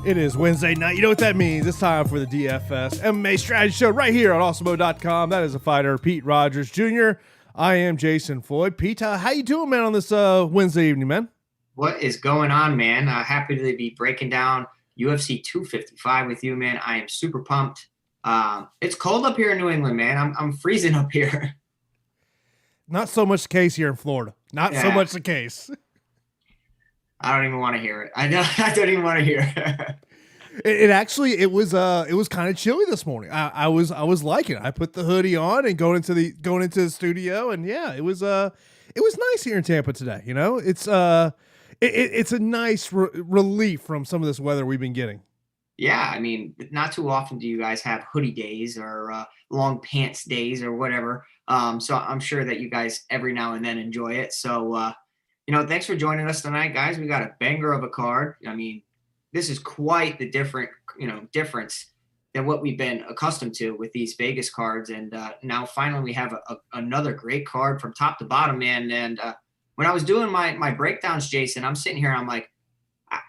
It is Wednesday night. You know what that means. It's time for the DFS MMA Strategy Show right here on Awesemo.com. That is a fighter, Pete Rogers Jr. I am Jason Floyd. Pete, how you doing, man, on this Wednesday evening, man? What is going on, man? Happy to be breaking down UFC 255 with you, man. I am super pumped. It's cold up here in New England, man. I'm freezing up here. Not so much the case here in Florida. Not so much the case. I don't even want to hear it. I don't even want to hear it. It was kind of chilly this morning. I was liking it. I put the hoodie on and going into the studio, and yeah, it was nice here in Tampa today. You know, it's a nice relief from some of this weather we've been getting. Yeah, I mean, not too often do you guys have hoodie days or long pants days or whatever. So I'm sure that you guys every now and then enjoy it. So thanks for joining us tonight, guys. We got a banger of a card. I mean, this is quite the difference than what we've been accustomed to with these Vegas cards. And now finally we have another great card from top to bottom, man. And when I was doing my breakdowns, Jason, I'm sitting here, I'm like,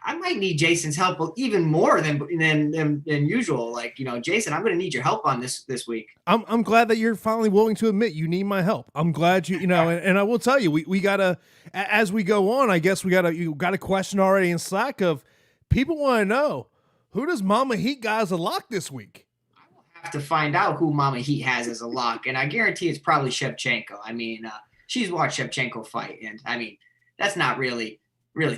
I might need Jason's help even more than usual. Like, Jason, I'm going to need your help on this week. I'm glad that you're finally willing to admit you need my help. I'm glad and I will tell you, we gotta, as we go on, I guess you got a question already in Slack of people want to know, who does Mama Heat got as a lock this week? I will have to find out who Mama Heat has as a lock, and I guarantee it's probably Chavchenko. I mean, she's watched Chavchenko fight, and I mean, that's not really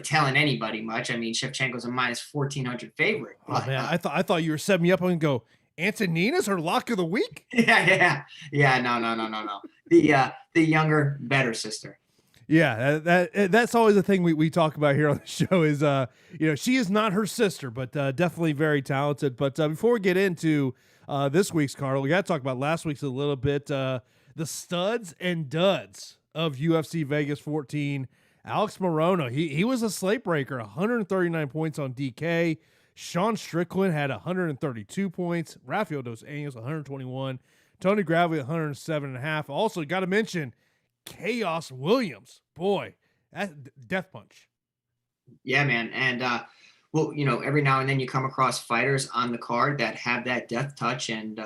telling anybody much. I mean, Chavchenko's a minus 1,400 favorite. But, man, I thought you were setting me up and go, Antonina's her lock of the week? Yeah. No. The younger, better sister. Yeah, that's always the thing we talk about here on the show is, she is not her sister, but definitely very talented. But before we get into this week's card, we got to talk about last week's a little bit. The studs and duds of UFC Vegas 14. Alex Morano, he was a slate breaker, 139 points on DK. Sean Strickland had 132 points. Rafael dos Anjos, 121. Tony Gravely, 107.5. Also, got to mention Chaos Williams. Boy, that death punch. Yeah, man. And, every now and then you come across fighters on the card that have that death touch. And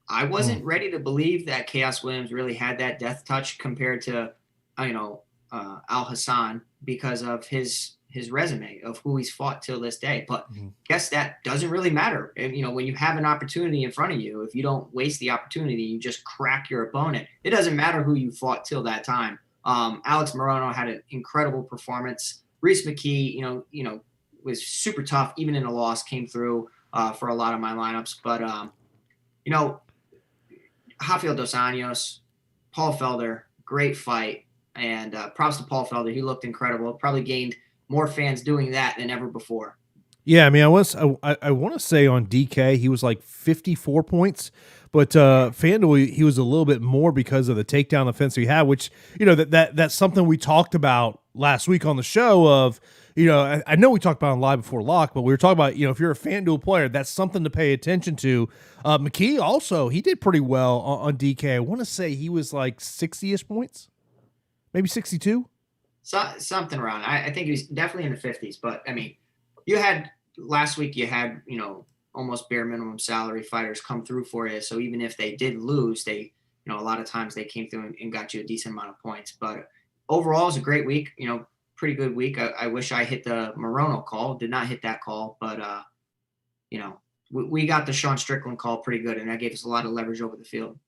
I wasn't ready to believe that Chaos Williams really had that death touch compared to, Al Hassan because of his resume of who he's fought till this day. But guess that doesn't really matter. And, when you have an opportunity in front of you, if you don't waste the opportunity, you just crack your opponent. It doesn't matter who you fought till that time. Alex Morano had an incredible performance. Reese McKee, was super tough, even in a loss, came through for a lot of my lineups. But, Rafael dos Anjos, Paul Felder, great fight. And props to Paul Felder. He looked incredible. Probably gained more fans doing that than ever before. Yeah, I mean, I want to say on DK he was like 54 points, but FanDuel he was a little bit more because of the takedown offense he had, which that's something we talked about last week on the show. Of I know we talked about it live before lock, but we were talking about if you're a FanDuel player, that's something to pay attention to. McKee also he did pretty well on DK. I want to say he was like 60ish points. Maybe 62? Something around. I think he was definitely in the 50s. But, I mean, last week you had, almost bare minimum salary fighters come through for you. So even if they did lose, they, a lot of times they came through and got you a decent amount of points. But overall, it's a great week, pretty good week. I wish I hit the Morano call. Did not hit that call. But, we got the Sean Strickland call pretty good, and that gave us a lot of leverage over the field.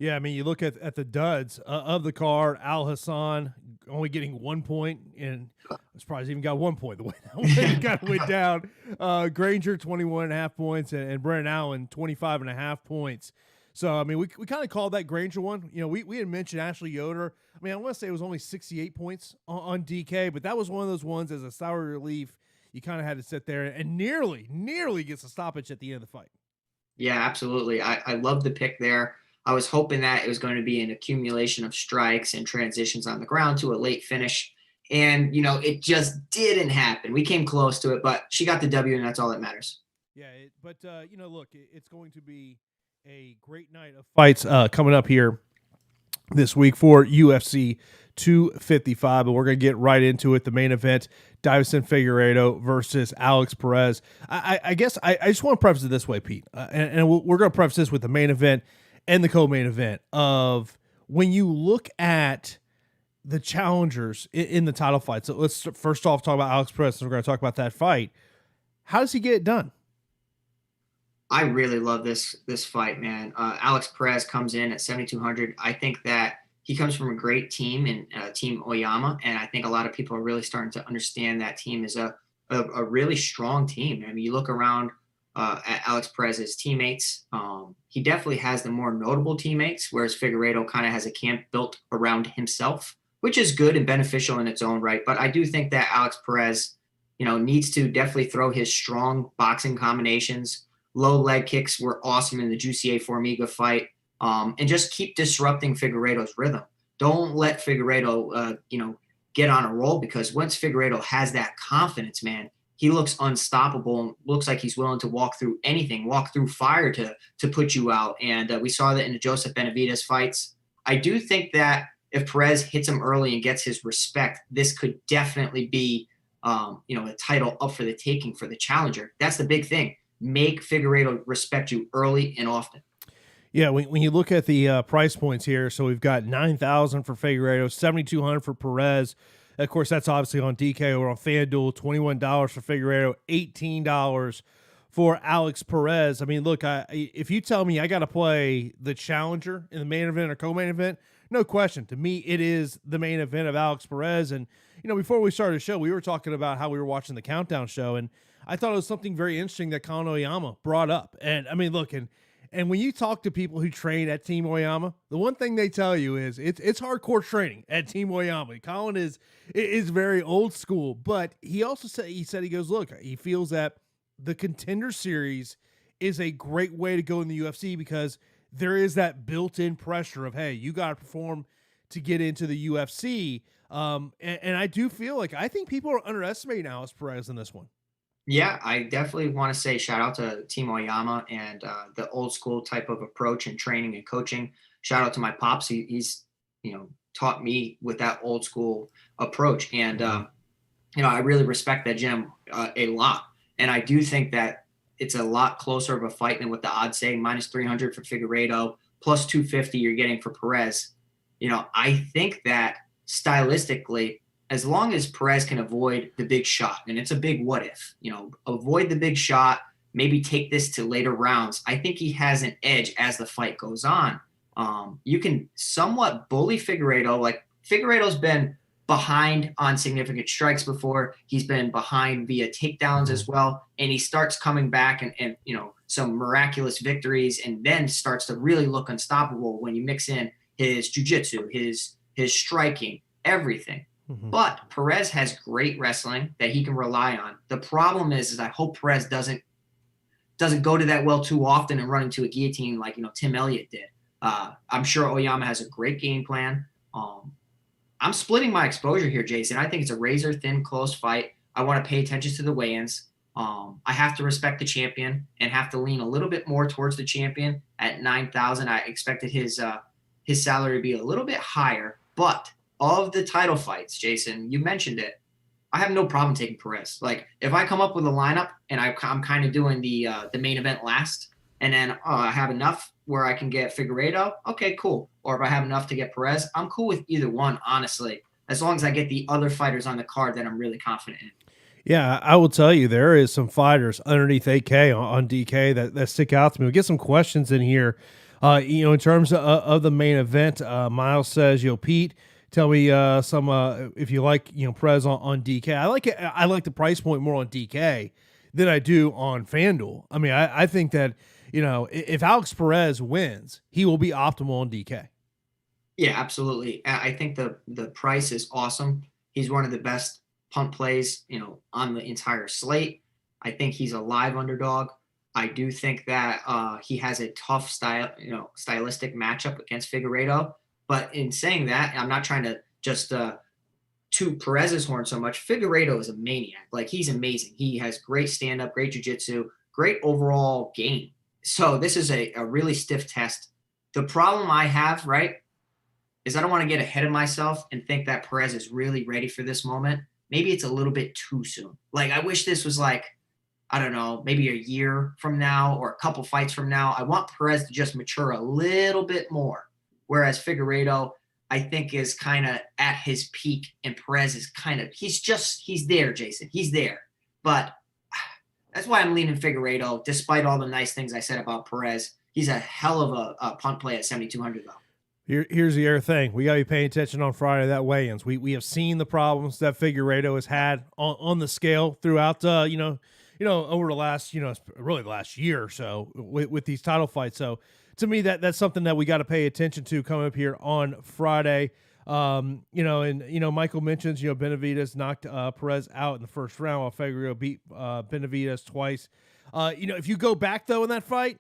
Yeah, I mean, you look at the duds of the card. Al Hassan only getting 1 point, and I'm surprised he even got 1 point the way that got went down. Granger, 21.5 points, and Brennan Allen, 25.5 points. So, I mean, we kind of called that Granger one. We had mentioned Ashley Yoder. I mean, I want to say it was only 68 points on DK, but that was one of those ones as a sour relief. You kind of had to sit there and nearly gets a stoppage at the end of the fight. Yeah, absolutely. I love the pick there. I was hoping that it was going to be an accumulation of strikes and transitions on the ground to a late finish. And, it just didn't happen. We came close to it, but she got the W, and that's all that matters. Yeah, look, it's going to be a great night of fights coming up here this week for UFC 255, but we're going to get right into it. The main event, Deiveson Figueiredo versus Alex Perez. I guess I just want to preface it this way, Pete, and we're going to preface this with the main event and the co-main event of when you look at the challengers in the title fight. So let's first off talk about Alex Perez, and we're going to talk about that fight. How does he get it done? I really love this fight, man. Alex Perez comes in at 7,200. I think that he comes from a great team in Team Oyama, and I think a lot of people are really starting to understand that team is a really strong team. I mean, you look around at Alex Perez's teammates. He definitely has the more notable teammates, whereas Figueiredo kind of has a camp built around himself, which is good and beneficial in its own right. But I do think that Alex Perez, needs to definitely throw his strong boxing combinations. Low leg kicks were awesome in the Jussier Formiga fight. And just keep disrupting Figueiredo's rhythm. Don't let Figueiredo, get on a roll, because once Figueiredo has that confidence, man, he looks unstoppable and looks like he's willing to walk through anything, walk through fire to put you out. And we saw that in the Joseph Benavidez fights. I do think that if Perez hits him early and gets his respect, this could definitely be, a title up for the taking for the challenger. That's the big thing. Make Figueiredo respect you early and often. Yeah, when you look at the price points here, so we've got 9,000 for Figueiredo, 7,200 for Perez. Of course, that's obviously on DK or on FanDuel. $21 for Figueiredo, $18 for Alex Perez. I mean, look, if you tell me I got to play the challenger in the main event or co-main event, no question. To me, it is the main event of Alex Perez. And before we started the show, we were talking about how we were watching the Countdown show, and I thought it was something very interesting that Colin Oyama brought up. And I mean, look, and when you talk to people who train at Team Oyama, the one thing they tell you is it's hardcore training at Team Oyama. Colin is very old school, but he also said he goes, look, he feels that the Contender Series is a great way to go in the UFC because there is that built-in pressure of, hey, you got to perform to get into the UFC. And I do feel like I think people are underestimating Alex Perez in this one. Yeah, I definitely want to say shout out to Team Oyama and the old school type of approach and training and coaching. Shout out to my pops. He's taught me with that old school approach. And, I really respect that gym a lot. And I do think that it's a lot closer of a fight than what the odds say. -300 for Figueiredo, plus 250 you're getting for Perez. I think that stylistically, as long as Perez can avoid the big shot, and it's a big what if, avoid the big shot, maybe take this to later rounds, I think he has an edge as the fight goes on. You can somewhat bully Figueiredo. Like, Figueiredo's been behind on significant strikes before. He's been behind via takedowns as well. And he starts coming back and some miraculous victories, and then starts to really look unstoppable when you mix in his jiu-jitsu, his striking, everything. But Perez has great wrestling that he can rely on. The problem is I hope Perez doesn't go to that well too often and run into a guillotine like Tim Elliott did. I'm sure Oyama has a great game plan. I'm splitting my exposure here, Jason. I think it's a razor thin, close fight. I want to pay attention to the weigh-ins. I have to respect the champion and have to lean a little bit more towards the champion at 9,000. I expected his salary to be a little bit higher, but of the title fights, Jason, you mentioned it, I have no problem taking Perez. Like, if I come up with a lineup and I'm kind of doing the main event last, and then I have enough where I can get Figueiredo, okay, cool. Or if I have enough to get Perez, I'm cool with either one, honestly, as long as I get the other fighters on the card that I'm really confident in. Yeah, I will tell you, there is some fighters underneath 8K on DK that stick out to me. We'll get some questions in here. In terms of the main event, Miles says, Pete, tell me some if you like Perez on DK. I like it. I like the price point more on DK than I do on FanDuel. I mean, I think that if Alex Perez wins, he will be optimal on DK. Yeah, absolutely. I think the price is awesome. He's one of the best punt plays on the entire slate. I think he's a live underdog. I do think that he has a tough stylistic matchup against Figueiredo. But in saying that, I'm not trying to just toot Perez's horn so much. Figueiredo is a maniac. Like, he's amazing. He has great stand-up, great jiu-jitsu, great overall game. So this is a really stiff test. The problem I have, right, is I don't want to get ahead of myself and think that Perez is really ready for this moment. Maybe it's a little bit too soon. Like, I wish this was like, I don't know, maybe a year from now or a couple fights from now. I want Perez to just mature a little bit more. Whereas Figueiredo, I think, is kind of at his peak, and Perez is kind of, he's there, Jason. He's there. But that's why I'm leaning Figueiredo, despite all the nice things I said about Perez. He's a hell of a punt play at 7,200, though. Here's the other thing. We got to be paying attention on Friday, that weigh-ins. We have seen the problems that Figueiredo has had on the scale throughout, over the last, really the last year or so with these title fights. So to me, that's something that we got to pay attention to coming up here on Friday. Michael mentions, Benavidez knocked Perez out in the first round while Figueiredo beat Benavidez twice. If you go back, though, in that fight,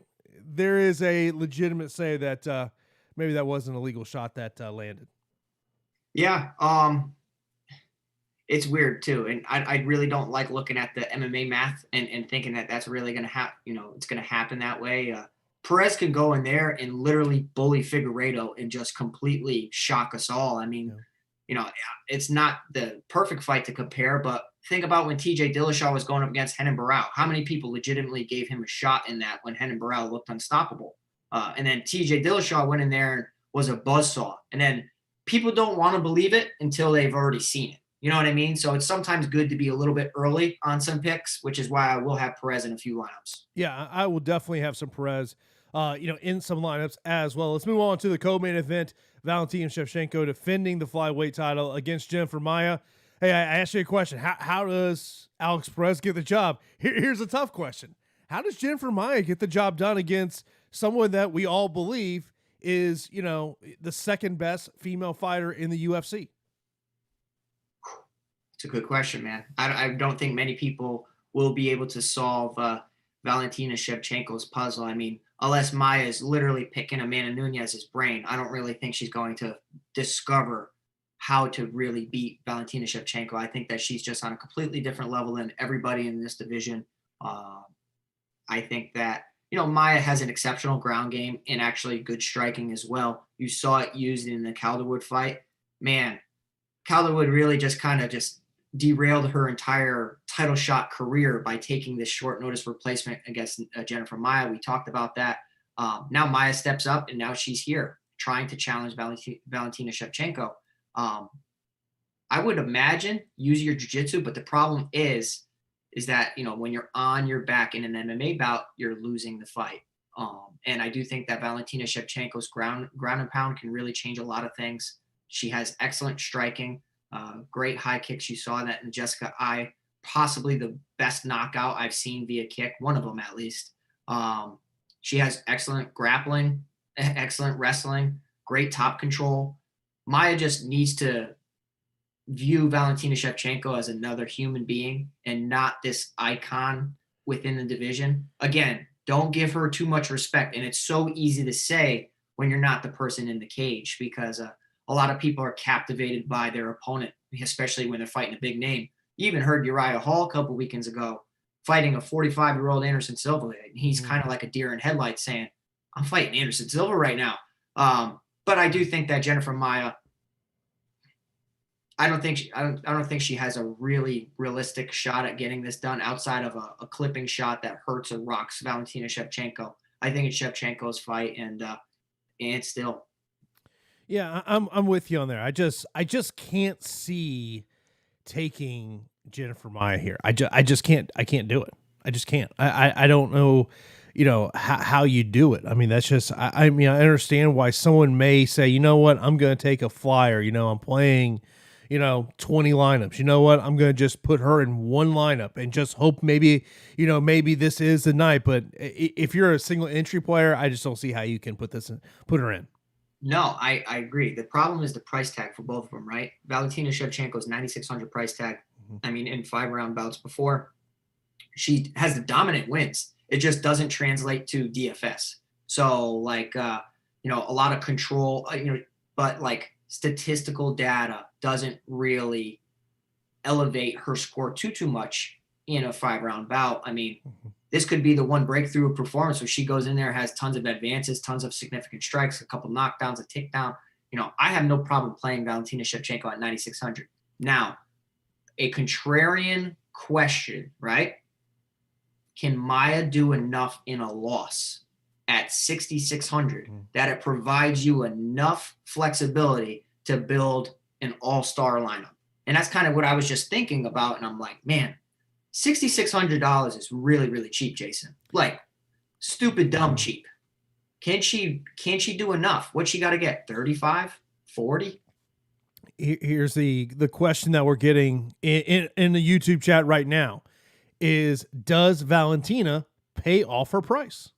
there is a legitimate say that maybe that was an illegal shot that landed. Yeah. It's weird too. And I really don't like looking at the MMA math and thinking that that's really going to happen. It's going to happen that way. Perez can go in there and literally bully Figueiredo and just completely shock us all. I mean, it's not the perfect fight to compare, but think about when TJ Dillashaw was going up against Renan Barão. How many people legitimately gave him a shot in that when Renan Barão looked unstoppable? And then TJ Dillashaw went in there and was a buzzsaw. And then people don't want to believe it until they've already seen it. You know what I mean? So it's sometimes good to be a little bit early on some picks, which is why I will have Perez in a few lineups. Yeah, I will definitely have some Perez, in some lineups as well. Let's move on to the co-main event. Valentino Chefchenko defending the flyweight title against Jennifer Maia. Hey, I asked you a question. How does Alex Perez get the job? Here's a tough question. How does Jennifer Maia get the job done against someone that we all believe is, the second best female fighter in the UFC? It's a good question, man. I don't think many people will be able to solve Valentina Shevchenko's puzzle. I mean, unless Maia is literally picking Amanda Nunes's brain, I don't really think she's going to discover how to really beat Valentina Shevchenko. I think that she's just on a completely different level than everybody in this division. I think that, Maia has an exceptional ground game and actually good striking as well. You saw it used in the Calderwood fight. Man, Calderwood really just kind of derailed her entire title shot career by taking this short notice replacement against Jennifer Maia. We talked about that. Now Maia steps up, and now she's here trying to challenge Valentina Shevchenko. I would imagine use your jiu-jitsu, but the problem is that, when you're on your back in an MMA bout, you're losing the fight. And I do think that Valentina Shevchenko's ground and pound can really change a lot of things. She has excellent striking, great high kicks. You saw that in Jessica I, possibly the best knockout I've seen via kick, one of them at least. She has excellent grappling, excellent wrestling, great top control. Maia just needs to view Valentina Shevchenko as another human being and not this icon within the division. Again, don't give her too much respect. And it's so easy to say when you're not the person in the cage, because a lot of people are captivated by their opponent, especially when they're fighting a big name. You even heard Uriah Hall a couple weekends ago fighting a 45-year-old Anderson Silva. He's kind of like a deer in headlights saying, I'm fighting Anderson Silva right now. But I do think that Jennifer Maia, I don't think she has a really realistic shot at getting this done outside of a clipping shot that hurts or rocks Valentina Shevchenko. I think it's Shevchenko's fight, and still. Yeah, I'm with you on there. I just can't see taking Jennifer Maia here. I just can't. I can't do it. I just can't. I don't know, how you do it. I mean, that's just. I mean, I understand why someone may say, you know what, I'm going to take a flyer. I'm playing 20 lineups. You know what? I'm going to just put her in one lineup and just hope maybe this is the night. But if you're a single entry player, I just don't see how you can put her in. No, I agree. The problem is the price tag for both of them, right? Valentina Shevchenko's 9,600 price tag. Mm-hmm. I mean, in 5-round bouts before, she has the dominant wins. It just doesn't translate to DFS. So a lot of control, but statistical data doesn't really elevate her score too much in a 5-round bout. I mean, this could be the one breakthrough of performance where she goes in there, has tons of advances, tons of significant strikes, a couple knockdowns, a takedown, I have no problem playing Valentina Shevchenko at 9,600. Now, a contrarian question, right? Can Maya do enough in a loss at 6,600 that it provides you enough flexibility to build an all-star lineup? And that's kind of what I was just thinking about. And I'm like, man, $6,600 is really, really cheap, Jason. Like, stupid, dumb cheap. Can she do enough? What she got to get? 35, 40? Here's the question that we're getting in the YouTube chat right now is, does Valentina pay off her price?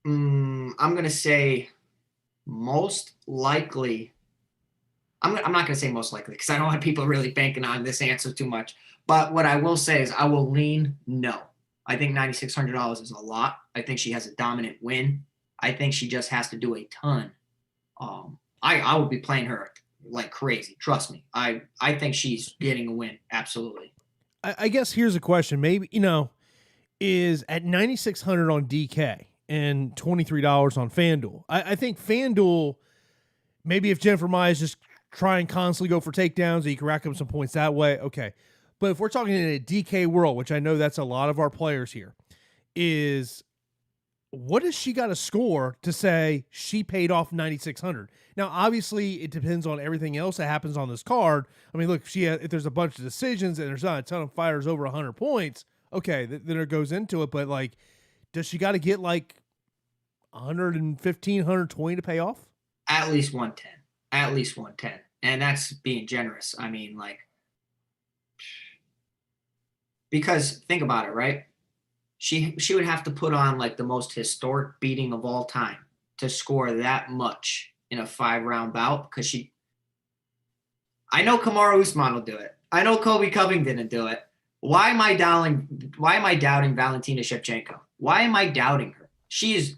I'm going to say most likely. I'm not going to say most likely because I don't want people really banking on this answer too much. But what I will say is I will lean no. I think $9,600 is a lot. I think she has a dominant win. I think she just has to do a ton. I will be playing her like crazy. Trust me. I think she's getting a win. Absolutely. I guess here's a question. Maybe, is at 9,600 on DK and $23 on FanDuel. I think FanDuel, maybe if Jennifer Maya is just try and constantly go for takedowns, or you can rack up some points that way. Okay. But if we're talking in a DK world, which I know that's a lot of our players here, is what does she got to score to say she paid off 9,600? Now, obviously, it depends on everything else that happens on this card. I mean, look, if there's a bunch of decisions and there's not a ton of fighters over 100 points, okay, then it goes into it. But, like, does she got to get, like, 115, 120 to pay off? At least 110. At least 110. And that's being generous. I mean, like, because think about it, right? She would have to put on like the most historic beating of all time to score that much in a 5-round bout. Because I know Kamaru Usman will do it. I know Colby Covington didn't do it. Why am I doubting Valentina Shevchenko? Why am I doubting her? She is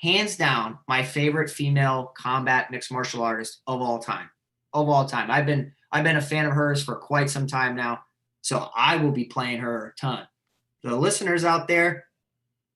hands down my favorite female combat mixed martial artist of all time. Of all time. I've been a fan of hers for quite some time now. So I will be playing her a ton. The listeners out there,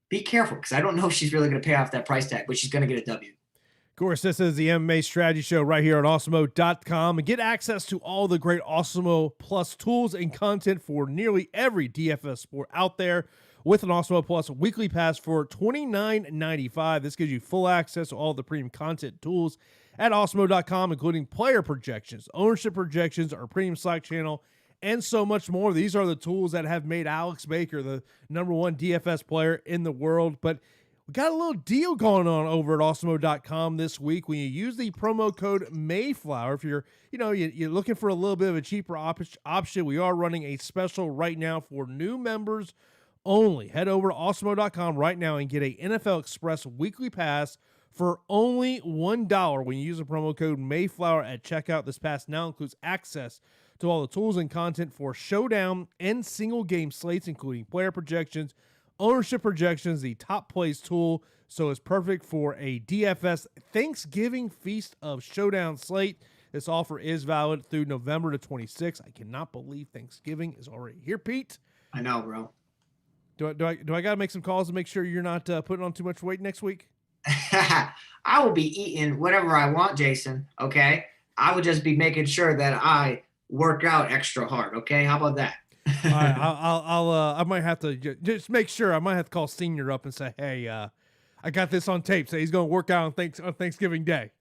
be careful because I don't know if she's really going to pay off that price tag, but she's going to get a W. Of course, this is the MMA Strategy Show right here on Awesemo.com. And get access to all the great Awesemo Plus tools and content for nearly every DFS sport out there with an Awesemo Plus weekly pass for $29.95. This gives you full access to all the premium content tools at Awesemo.com, including player projections, ownership projections, our premium Slack channel, and so much more. These are the tools that have made Alex Baker the #1 DFS player in the world. But we got a little deal going on over at Awesemo.com this week. When you use the promo code Mayflower, if you're looking for a little bit of a cheaper option, we are running a special right now for new members only. Head over to Awesemo.com right now and get a NFL Express weekly pass for only $1 when you use the promo code Mayflower at checkout. This pass now includes access to all the tools and content for showdown and single game slates, including player projections, ownership projections, the top plays tool. So it's perfect for a DFS Thanksgiving feast of showdown slate. This offer is valid through November the 26th. I cannot believe Thanksgiving is already here, Pete. I know, bro. Do I got to make some calls to make sure you're not putting on too much weight next week? I will be eating whatever I want, Jason. Okay. I will just be making sure that I work out extra hard. Okay. How about that? All right, I might have to just make sure. I might have to call Senior up and say, hey, I got this on tape. So he's going to work out on Thanksgiving Day.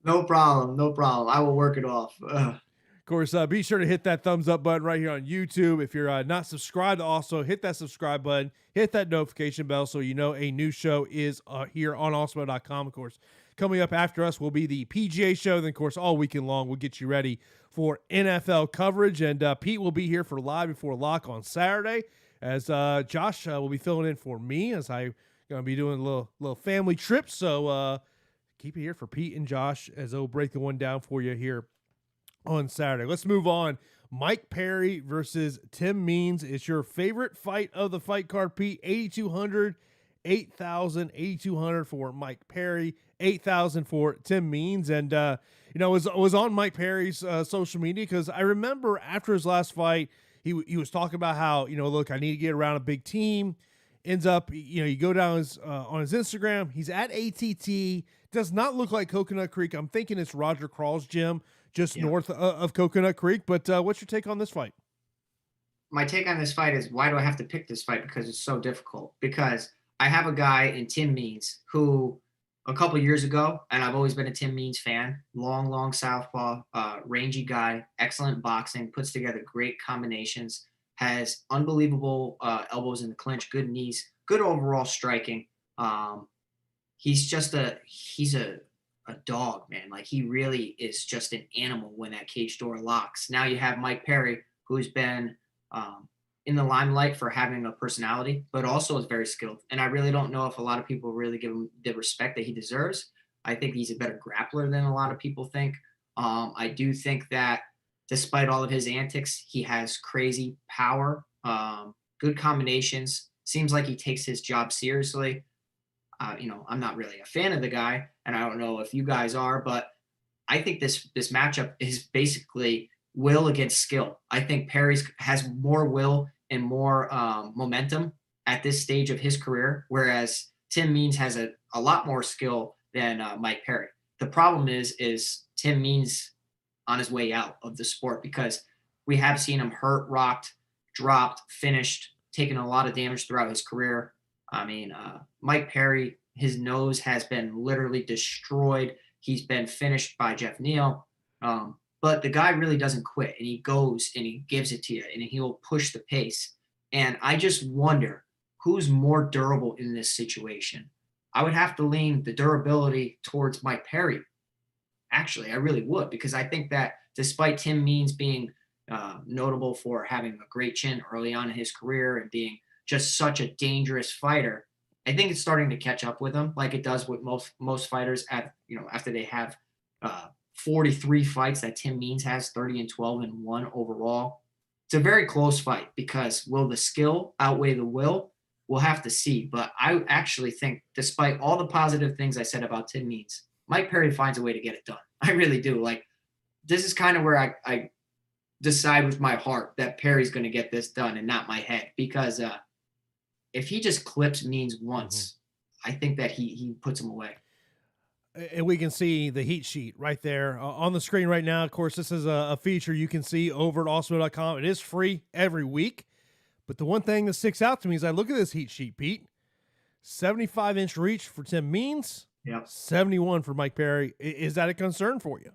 No problem. I will work it off. Of course, be sure to hit that thumbs up button right here on YouTube. If you're not subscribed, also hit that subscribe button, hit that notification bell so you know a new show is here on Awesemo.com. Of course, coming up after us will be the PGA show. Then, of course, all weekend long, we'll get you ready for NFL coverage. And Pete will be here for Live Before Lock on Saturday, as Josh will be filling in for me as I'm going to be doing a little family trip. So keep it here for Pete and Josh as they'll break the one down for you here on Saturday. Let's move on. Mike Perry versus Tim Means. It's your favorite fight of the fight card, Pete. 8,200, 8,000, 8,200 for Mike Perry, 8,000 for Tim Means. And, it was on Mike Perry's social media because I remember after his last fight, he was talking about how, look, I need to get around a big team. ends up, you go down on his Instagram. He's at ATT. Does not look like Coconut Creek. I'm thinking it's Roger Crawl's gym just north of Coconut Creek. But what's your take on this fight? My take on this fight is, why do I have to pick this fight? Because it's so difficult. Because I have a guy in Tim Means who a couple years ago, and I've always been a Tim Means fan, long southpaw, rangy guy, excellent boxing, puts together great combinations, has unbelievable elbows in the clinch, good knees, good overall striking. He's a dog, man. Like, he really is just an animal when that cage door locks. Now you have Mike Perry, who's been in the limelight for having a personality, but also is very skilled. And I really don't know if a lot of people really give him the respect that he deserves. I think he's a better grappler than a lot of people think. I do think that despite all of his antics, he has crazy power, good combinations. Seems like he takes his job seriously. I'm not really a fan of the guy, and I don't know if you guys are, but I think this matchup is basically will against skill. I think Perry has more will and more momentum at this stage of his career, whereas Tim Means has a lot more skill than Mike Perry. The problem is Tim Means on his way out of the sport, because we have seen him hurt, rocked, dropped, finished, taken a lot of damage throughout his career. I mean, Mike Perry, his nose has been literally destroyed. He's been finished by Jeff Neal. But the guy really doesn't quit, and he goes and he gives it to you, and he'll push the pace. And I just wonder who's more durable in this situation. I would have to lean the durability towards Mike Perry. Actually, I really would, because I think that despite Tim Means being notable for having a great chin early on in his career and being just such a dangerous fighter, I think it's starting to catch up with him, like it does with most fighters after they have 43 fights that Tim Means has, 30-12-1 overall. It's a very close fight, because will the skill outweigh the will? We'll have to see. But I actually think, despite all the positive things I said about Tim Means, Mike Perry finds a way to get it done. I really do. Like, this is kind of where I decide with my heart that Perry's going to get this done and not my head, because if he just clips Means once, I think that he puts him away. And we can see the heat sheet right there on the screen right now. Of course, this is a feature you can see over at Awesemo.com. It is free every week. But the one thing that sticks out to me is I look at this heat sheet, Pete. 75-inch reach for Tim Means. Yep. 71 for Mike Perry. Is that a concern for you?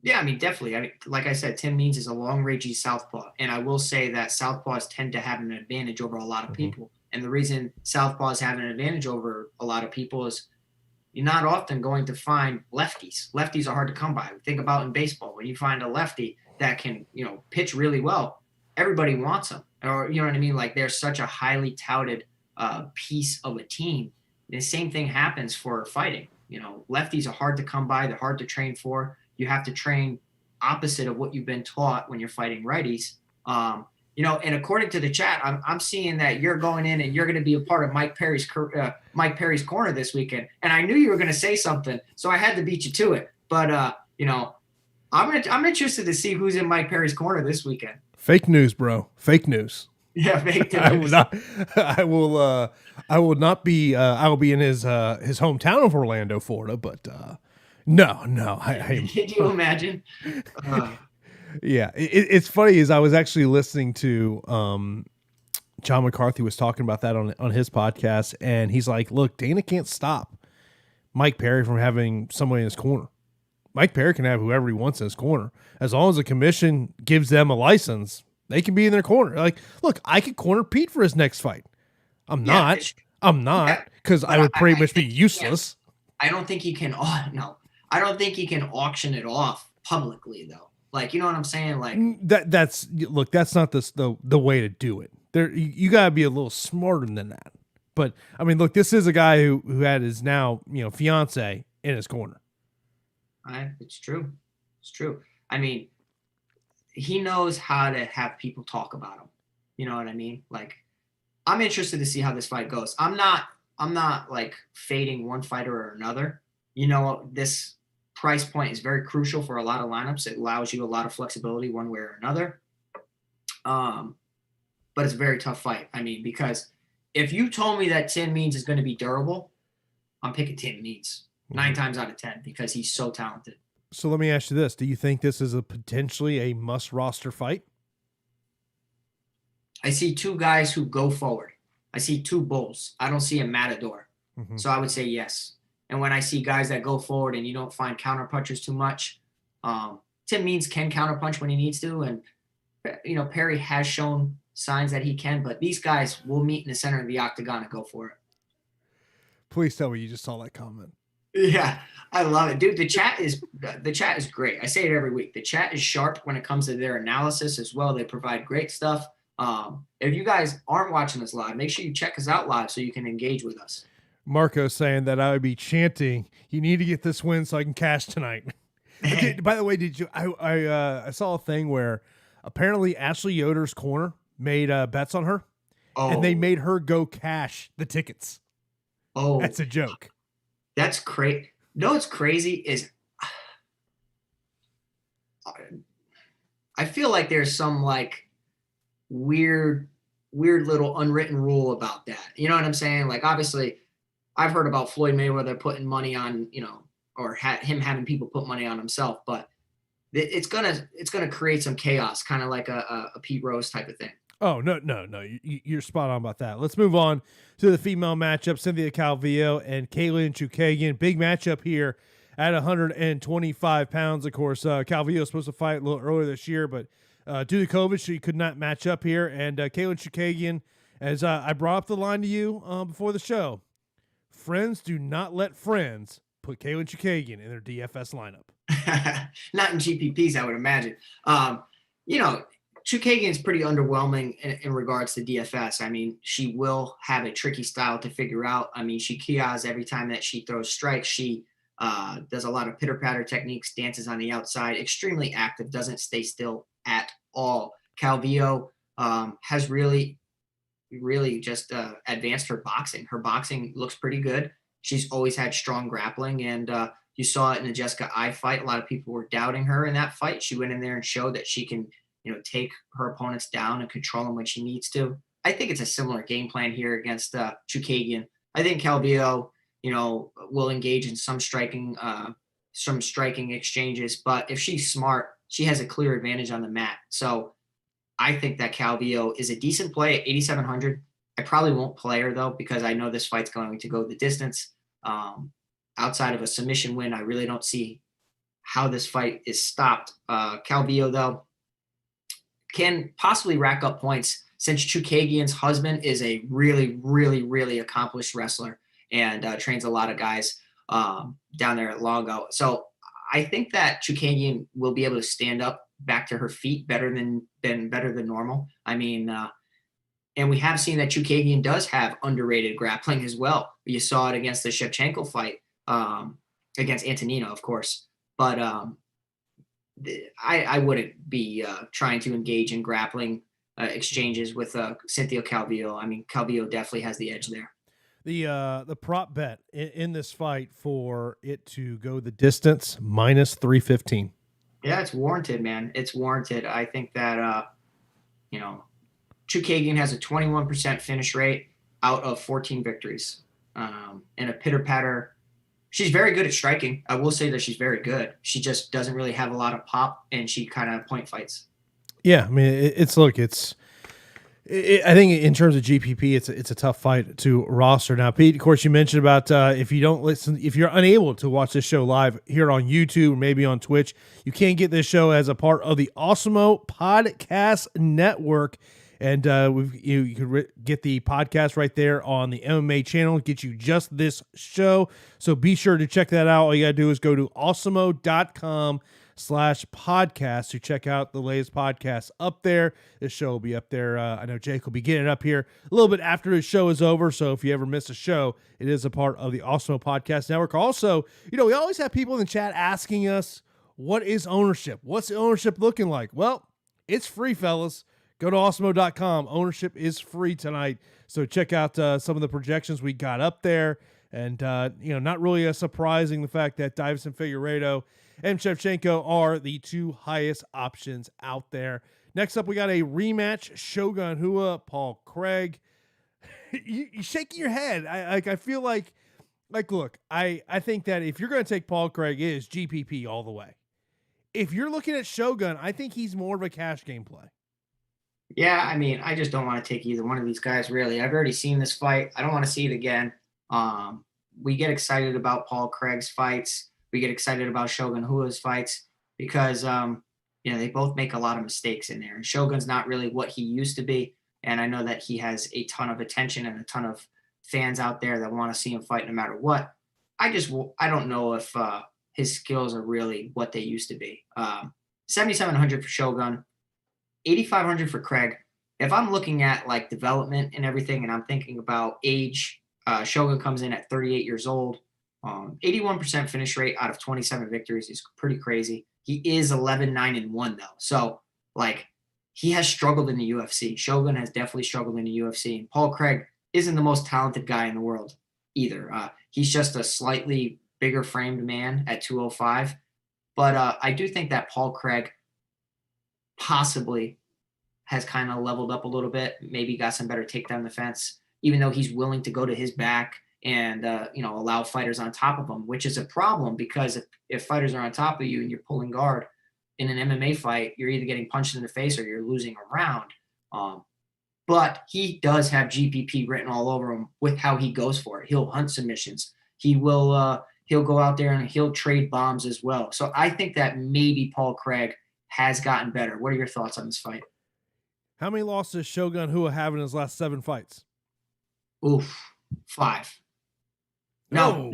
Yeah, I mean, definitely. I mean, like I said, Tim Means is a long-rangey southpaw. And I will say that southpaws tend to have an advantage over a lot of people. And the reason southpaws have an advantage over a lot of people is you're not often going to find lefties. Lefties are hard to come by. Think about in baseball, when you find a lefty that can, pitch really well, everybody wants them. Or, you know what I mean? Like, they're such a highly touted piece of a team. And the same thing happens for fighting. Lefties are hard to come by. They're hard to train for. You have to train opposite of what you've been taught when you're fighting righties. And according to the chat, I'm seeing that you're going in and you're going to be a part of Mike Perry's corner this weekend. And I knew you were going to say something, so I had to beat you to it. But I'm interested to see who's in Mike Perry's corner this weekend. Fake news, bro. Fake news. Yeah, fake news. I will not be. I will be in his hometown of Orlando, Florida. But no. Can you imagine? Yeah, it's funny, is I was actually listening to John McCarthy was talking about that on his podcast, and he's like, look, Dana can't stop Mike Perry from having somebody in his corner. Mike Perry can have whoever he wants in his corner. As long as the commission gives them a license, they can be in their corner. Like, look, I could corner Pete for his next fight. I'm not, because I would pretty much be useless. I don't think he can. I don't think he can auction it off publicly, though. Like, you know what I'm saying? Like, that's not the way to do it. You got to be a little smarter than that. But I mean, look, this is a guy who had his now fiance in his corner. It's true. It's true. I mean, he knows how to have people talk about him. You know what I mean? Like, I'm interested to see how this fight goes. I'm not like fading one fighter or another. This price point is very crucial for a lot of lineups. It allows you a lot of flexibility one way or another. But it's a very tough fight. I mean, because if you told me that Tim Means is going to be durable, I'm picking Tim Means 9 times out of 10 because he's so talented. So let me ask you this. Do you think this is potentially a must roster fight? I see 2 guys who go forward. I see 2 bulls. I don't see a matador. Mm-hmm. So I would say yes. And when I see guys that go forward and you don't find counter punchers too much, Tim Means can counter punch when he needs to. And, Perry has shown signs that he can, but these guys will meet in the center of the octagon and go for it. Please tell me you just saw that comment. Yeah, I love it, dude. The chat is great. I say it every week. The chat is sharp when it comes to their analysis as well. They provide great stuff. If you guys aren't watching us live, make sure you check us out live so you can engage with us. Marco saying that I would be chanting, "You need to get this win so I can cash tonight." By the way, did you? I saw a thing where apparently Ashley Yoder's corner made bets on her, and they made her go cash the tickets. Oh, that's a joke. That's crazy. No, it's crazy is I feel like there's some like weird little unwritten rule about that. You know what I'm saying? Like, obviously I've heard about Floyd Mayweather putting money on, or him having people put money on himself, but it's gonna create some chaos, kind of like a Pete Rose type of thing. Oh, no. You're spot on about that. Let's move on to the female matchup. Cynthia Calvio and Kaylin Chukayian. Big matchup here at 125 pounds. Of course, Calvio was supposed to fight a little earlier this year, but due to COVID, she could not match up here. And Kaylin Chukayian, as I brought up the line to you before the show, friends do not let friends put Kaylin Chukayian in their DFS lineup. Not in GPPs, I would imagine. Chukayian is pretty underwhelming in regards to DFS. I mean, she will have a tricky style to figure out. I mean, she kiosks every time that she throws strikes. She does a lot of pitter-patter techniques, dances on the outside, extremely active, doesn't stay still at all. Calvio has really just advanced her boxing. Her boxing looks pretty good. She's always had strong grappling, and you saw it in the Jessica Eye fight. A lot of people were doubting her in that fight. She went in there and showed that she can take her opponents down and control them when she needs to. I think it's a similar game plan here against Chukayian. I think Calvio, will engage in some striking exchanges, but if she's smart, she has a clear advantage on the mat. So I think that Calvio is a decent play at 8,700. I probably won't play her though, because I know this fight's going to go the distance. Outside of a submission win, I really don't see how this fight is stopped. Calvio though can possibly rack up points since Chukayian's husband is a really, really, really accomplished wrestler and trains a lot of guys down there at Longo. So I think that Chukayian will be able to stand up back to her feet better than normal. I mean, and we have seen that Chukayian does have underrated grappling as well. You saw it against the Chavchenko fight, against Antonina, of course. But I wouldn't be trying to engage in grappling exchanges with Cynthia Calvio. I mean, Calvio definitely has the edge there. The prop bet in this fight for it to go the distance, minus 315. Yeah, it's warranted, man. It's warranted. I think that, Chukayian has a 21% finish rate out of 14 victories. And a pitter-patter. She's very good at striking. I will say that she's very good. She just doesn't really have a lot of pop, and she kind of point fights. Yeah, I mean, I think in terms of GPP, it's a tough fight to roster. Now, Pete, of course, you mentioned about if you're unable to watch this show live here on YouTube or maybe on Twitch, you can get this show as a part of the Awesemo Podcast Network. And you can get the podcast right there on the MMA channel, get you just this show. So be sure to check that out. All you got to do is go to awesemo.com/podcast to check out the latest podcast up there. This show will be up there. I know Jake will be getting it up here a little bit after the show is over. So if you ever miss a show, it is a part of the Awesemo Podcast Network. Also, we always have people in the chat asking us, what is ownership? What's the ownership looking like? Well, it's free, fellas. Go to awesemo.com. Ownership is free tonight. So check out some of the projections we got up there. And, not really surprising the fact that Dawkins and Figueiredo and Chavchenko are the 2 highest options out there. Next up, we got a rematch. Shogun Rua, Paul Craig. You're shaking your head. I feel like look, I think that if you're going to take Paul Craig, it is GPP all the way. If you're looking at Shogun, I think he's more of a cash game play. Yeah, I mean, I just don't want to take either one of these guys, really. I've already seen this fight. I don't want to see it again. We get excited about Paul Craig's fights. We get excited about Shogun Hua's fights because, they both make a lot of mistakes in there. And Shogun's not really what he used to be. And I know that he has a ton of attention and a ton of fans out there that want to see him fight no matter what. I don't know if his skills are really what they used to be. 7,700 for Shogun, 8,500 for Craig. If I'm looking at like development and everything, and I'm thinking about age, Shogun comes in at 38 years old. 81% finish rate out of 27 victories is pretty crazy. He is 11-9-1 though. So like he has struggled in the UFC. Shogun has definitely struggled in the UFC. And Paul Craig isn't the most talented guy in the world either. He's just a slightly bigger framed man at 205. But I do think that Paul Craig possibly has kind of leveled up a little bit, maybe got some better takedown defense, even though he's willing to go to his back and, allow fighters on top of him, which is a problem because if fighters are on top of you and you're pulling guard in an MMA fight, you're either getting punched in the face or you're losing a round. But he does have GPP written all over him with how he goes for it. He'll hunt submissions. He'll go out there and he'll trade bombs as well. So I think that maybe Paul Craig has gotten better. What are your thoughts on this fight? How many losses does Shogun Hua have in his last 7 fights? Oof, 5. No.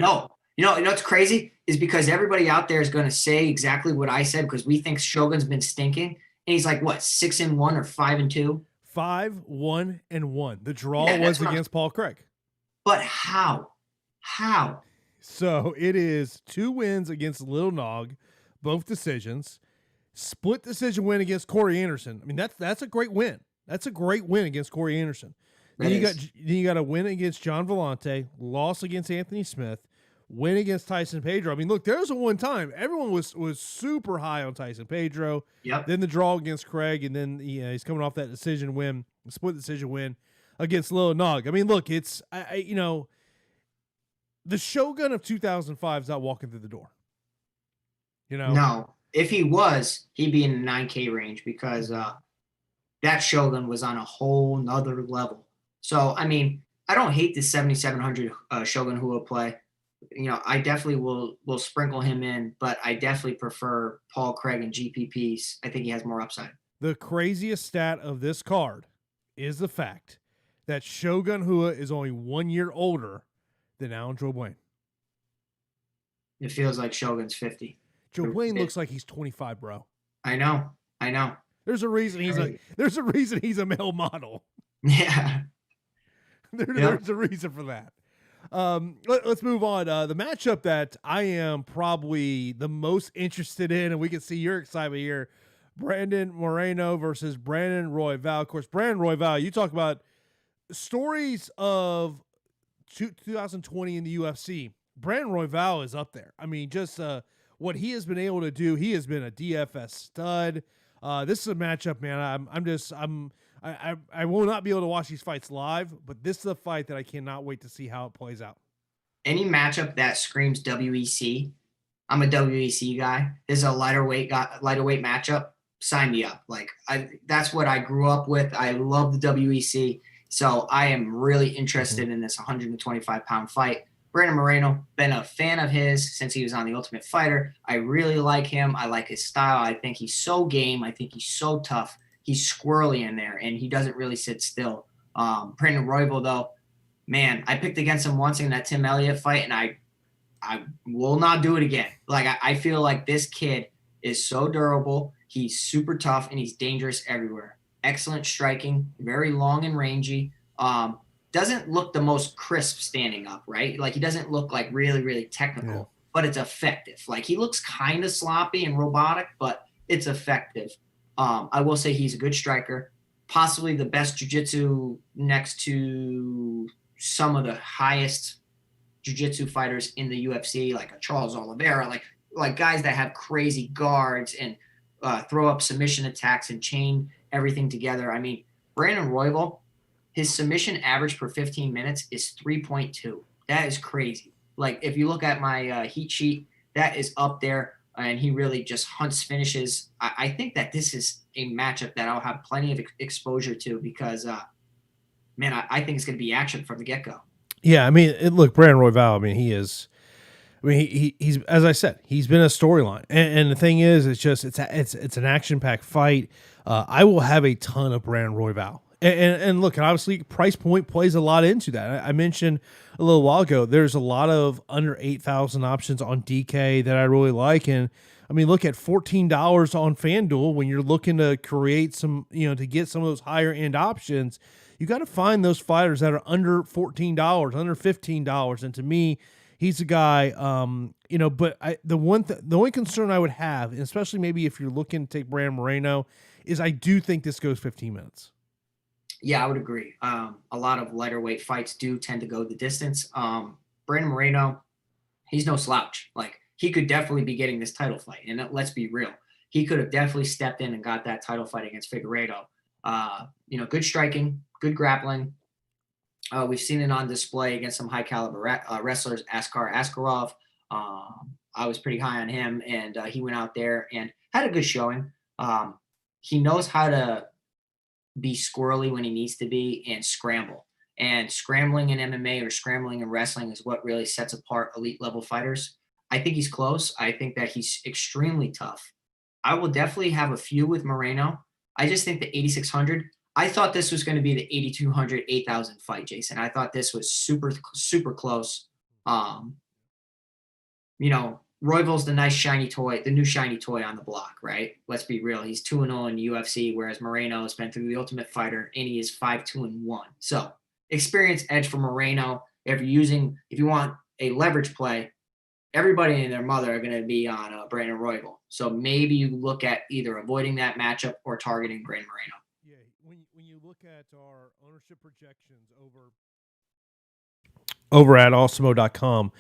You know what's crazy is because everybody out there is going to say exactly what I said because we think Shogun's been stinking, and he's like what 6-1 or 5-2. 5-1-1. The draw was against Paul Craig. But how? How? So it is 2 wins against Little Nog, both decisions. Split decision win against Corey Anderson. I mean, that's a great win. That's a great win against Corey Anderson. Then you got a win against John Vellante, loss against Anthony Smith, win against Tyson Pedro. I mean, look, there's a one time everyone was super high on Tyson Pedro. Yep. Then the draw against Craig, and then he's coming off that decision win, split decision win against Lil Nog. I mean, look, it's the Shogun of 2005 is not walking through the door. No. If he was, he'd be in the 9K range because that Shogun was on a whole nother level. So, I mean, I don't hate the 7,700 Shogun Hua play. I definitely will sprinkle him in, but I definitely prefer Paul Craig and GPPs. I think he has more upside. The craziest stat of this card is the fact that Shogun Hua is only 1 year older than Alan Joaquin. It feels like Shogun's 50. Joaquin looks like he's 25, bro. I know. There's a reason he's a male model. Yeah. There's a reason for that. Let's move on. The matchup that I am probably the most interested in, and we can see your excitement here, Brandon Moreno versus Brandon Roy Val. Of course, Brandon Roy Val, you talk about stories of 2020 in the UFC. Brandon Roy Val is up there. I mean, just what he has been able to do. He has been a DFS stud. This is a matchup, man. I will not be able to watch these fights live, but this is a fight that I cannot wait to see how it plays out. Any matchup that screams WEC, I'm a WEC guy. This is a lighter weight matchup. Sign me up. That's what I grew up with. I love the WEC, so I am really interested in this 125-pound fight. Brandon Moreno, been a fan of his since he was on The Ultimate Fighter. I really like him. I like his style. I think he's so game. I think he's so tough. He's squirrely in there, and he doesn't really sit still. Brandon Royval, though, man, I picked against him once in that Tim Elliott fight, and I will not do it again. I feel like this kid is so durable. He's super tough, and he's dangerous everywhere. Excellent striking, very long and rangy. Doesn't look the most crisp standing up, right? He doesn't look really, really technical, but it's effective. He looks kind of sloppy and robotic, but it's effective. I will say he's a good striker, possibly the best jiu-jitsu next to some of the highest jiu-jitsu fighters in the UFC, like a Charles Oliveira, like guys that have crazy guards and throw up submission attacks and chain everything together. I mean, Brandon Royval, his submission average per 15 minutes is 3.2. That is crazy. Like, if you look at my heat sheet, that is up there, and he really just hunts finishes. I think that this is a matchup that I'll have plenty of exposure to because, man, I think it's going to be action from the get-go. Yeah, I mean, look, Brandon Roy Val, I mean, he's as I said, he's been a storyline, and the thing is, it's an action packed fight. I will have a ton of Brandon Roy Val, and look, and obviously price point plays a lot into that. I mentioned a little while ago, there's a lot of under 8,000 options on DK that I really like, and I mean, look at $14 on FanDuel when you're looking to create some, to get some of those higher end options. You got to find those fighters that are under $14, under $15, and to me, he's a guy, but the only concern I would have, and especially maybe if you're looking to take Brandon Moreno, is I do think this goes 15 minutes. Yeah, I would agree. A lot of lighter weight fights do tend to go the distance. Brandon Moreno, he's no slouch. Like, he could definitely be getting this title fight. And let's be real. He could have definitely stepped in and got that title fight against Figueiredo. Good striking, good grappling. We've seen it on display against some high caliber wrestlers, Askar Askarov. I was pretty high on him, and he went out there and had a good showing. He knows how to be squirrely when he needs to be and scramble. And scrambling in MMA or scrambling in wrestling is what really sets apart elite level fighters. I think he's close. I think that he's extremely tough. I will definitely have a few with Moreno. I just think the 8,600, I thought this was going to be the 8,200, 8,000 fight, Jason. I thought this was super, super close. Royval's the nice shiny toy, the new shiny toy on the block, right? Let's be real. He's 2-0 in UFC, whereas Moreno has been through the Ultimate Fighter, and he is 5-2-1. So, experience edge for Moreno. If you want a leverage play, everybody and their mother are going to be on Brandon Royval. So maybe you look at either avoiding that matchup or targeting Brandon Moreno. Yeah, when you look at our ownership projections over at Awesemo.com,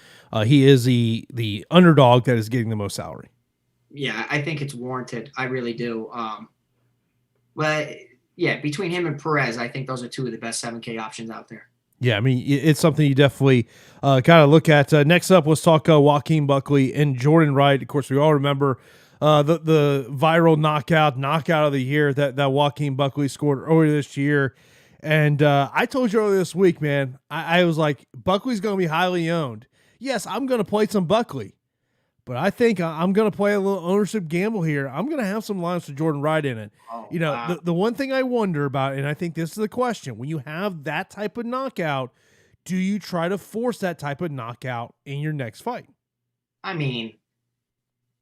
he is the underdog that is getting the most salary. Yeah, I think it's warranted. I really do. But yeah, between him and Perez, I think those are two of the best 7K options out there. Yeah, I mean, it's something you definitely got to look at. Next up, let's talk Joaquin Buckley and Jordan Wright. Of course, we all remember the viral knockout of the year that Joaquin Buckley scored earlier this year. And I told you earlier this week, man, I was like, Buckley's going to be highly owned. Yes, I'm going to play some Buckley, but I think I'm going to play a little ownership gamble here. I'm going to have some lines for Jordan Wright in it. Wow. The one thing I wonder about, and I think this is the question, when you have that type of knockout, do you try to force that type of knockout in your next fight? I mean,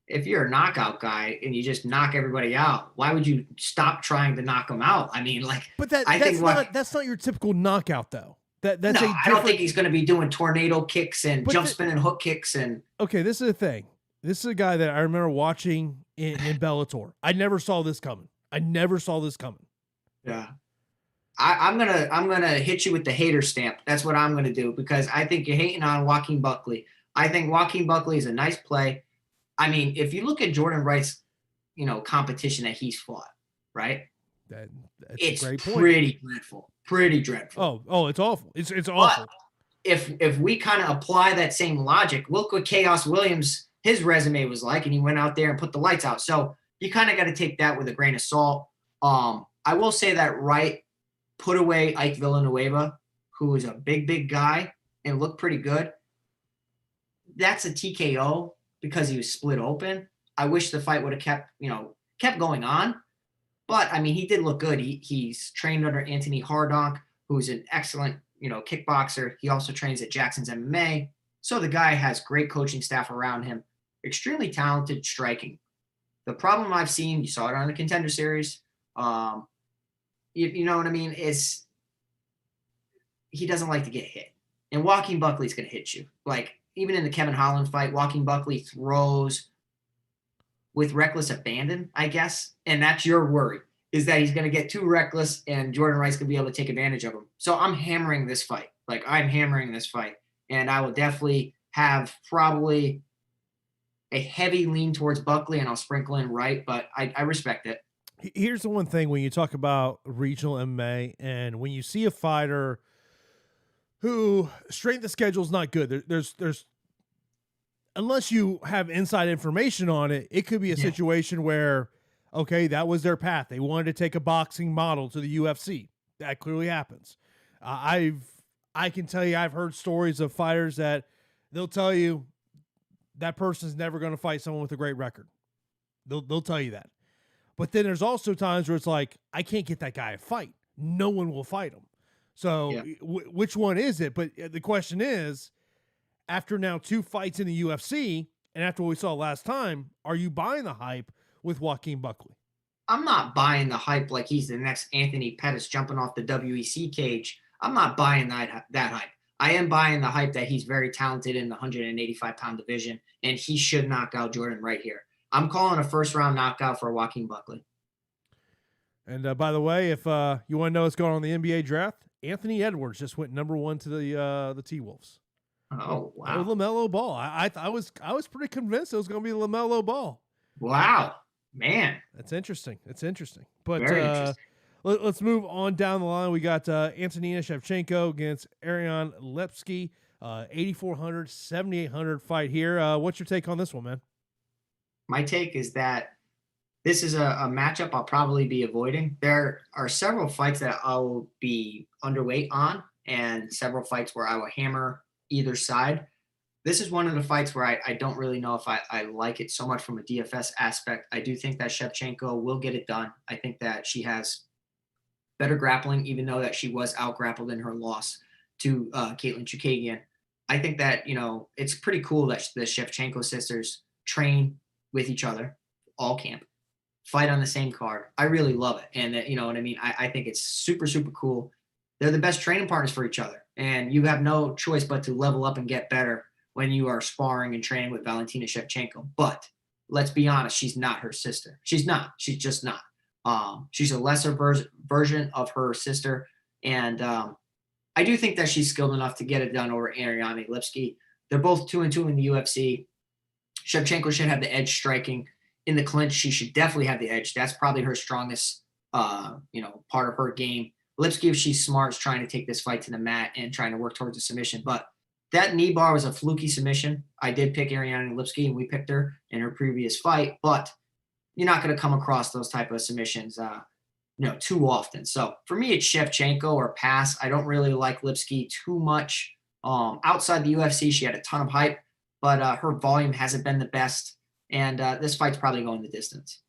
if you're a knockout guy and you just knock everybody out, why would you stop trying to knock them out? I mean, but that's not your typical knockout, though. I don't think he's going to be doing tornado kicks and jump spin and hook kicks. And okay, this is the thing. This is a guy that I remember watching in Bellator. I never saw this coming. Yeah. I'm gonna hit you with the hater stamp. That's what I'm gonna do, because I think you're hating on Joaquin Buckley. I think Joaquin Buckley is a nice play. I mean, if you look at Jordan Wright's, competition that he's fought, right? It's a great point. Pretty dreadful. Oh, it's awful. It's awful. But if we kind of apply that same logic, look what Chaos Williams, his resume was like, and he went out there and put the lights out. So you kind of got to take that with a grain of salt. I will say that Wright put away Ike Villanueva, who is a big guy and looked pretty good. That's a TKO because he was split open. I wish the fight would have kept going on. But, I mean, he did look good. He's trained under Anthony Hardonk, who's an excellent, kickboxer. He also trains at Jackson's MMA. So the guy has great coaching staff around him. Extremely talented striking. The problem I've seen, you saw it on the Contender Series, you know what I mean, is he doesn't like to get hit. And Joaquin Buckley's going to hit you. Like, even in the Kevin Holland fight, Joaquin Buckley throws with reckless abandon, I guess. And that's your worry, is that he's going to get too reckless and Jordan Wright's going to be able to take advantage of him. So I'm hammering this fight. And I will definitely have probably a heavy lean towards Buckley, and I'll sprinkle in Wright, but I respect it. Here's the one thing when you talk about regional MMA and when you see a fighter who strength of schedule is not good, there's unless you have inside information on it, it could be a Yeah. situation where, okay, that was their path. They wanted to take a boxing model to the UFC. That clearly happens. I can tell you, I've heard stories of fighters that they'll tell you that person's never going to fight someone with a great record. They'll tell you that. But then there's also times where it's like, I can't get that guy a fight. No one will fight him. So Yeah. which one is it? But the question is, after now 2 fights in the UFC, and after what we saw last time, are you buying the hype with Joaquin Buckley? I'm not buying the hype like he's the next Anthony Pettis jumping off the WEC cage. I'm not buying that hype. I am buying the hype that he's very talented in the 185-pound division, and he should knock out Jordan right here. I'm calling a first-round knockout for Joaquin Buckley. And by the way, if you want to know what's going on in the NBA draft, Anthony Edwards just went number 1 to the T-Wolves. Oh, wow. LaMelo Ball. I was pretty convinced it was going to be LaMelo Ball. Wow. Man. That's interesting. It's interesting. But Very interesting. Let's move on down the line. We got Antonina Shevchenko against Ariane Lepski. 8,400, 7,800 fight here. What's your take on this one, man? My take is that this is a matchup I'll probably be avoiding. There are several fights that I'll be underweight on and several fights where I will hammer either side. This is one of the fights where I don't really know if I like it so much from a DFS aspect. I do think that Shevchenko will get it done. I think that she has better grappling, even though that she was out-grappled in her loss to Caitlin Chukayian. I think that, it's pretty cool that the Shevchenko sisters train with each other, all camp, fight on the same card. I really love it. And you know what I mean? I think it's super, super cool. They're the best training partners for each other. And you have no choice but to level up and get better when you are sparring and training with Valentino Chefchenko. But let's be honest, she's not her sister. She's not. She's just not. She's a lesser version of her sister. And I do think that she's skilled enough to get it done over Ariane Lepski. They're both 2-2 in the UFC. Shevchenko should have the edge striking. In the clinch, she should definitely have the edge. That's probably her strongest, part of her game. Lepski, if she's smart, is trying to take this fight to the mat and trying to work towards a submission. But that knee bar was a fluky submission. I did pick Ariane Lepski, and we picked her in her previous fight. But you're not going to come across those type of submissions, too often. So for me, it's Shevchenko or pass. I don't really like Lepski too much. Outside the UFC, she had a ton of hype, but her volume hasn't been the best. And this fight's probably going the distance.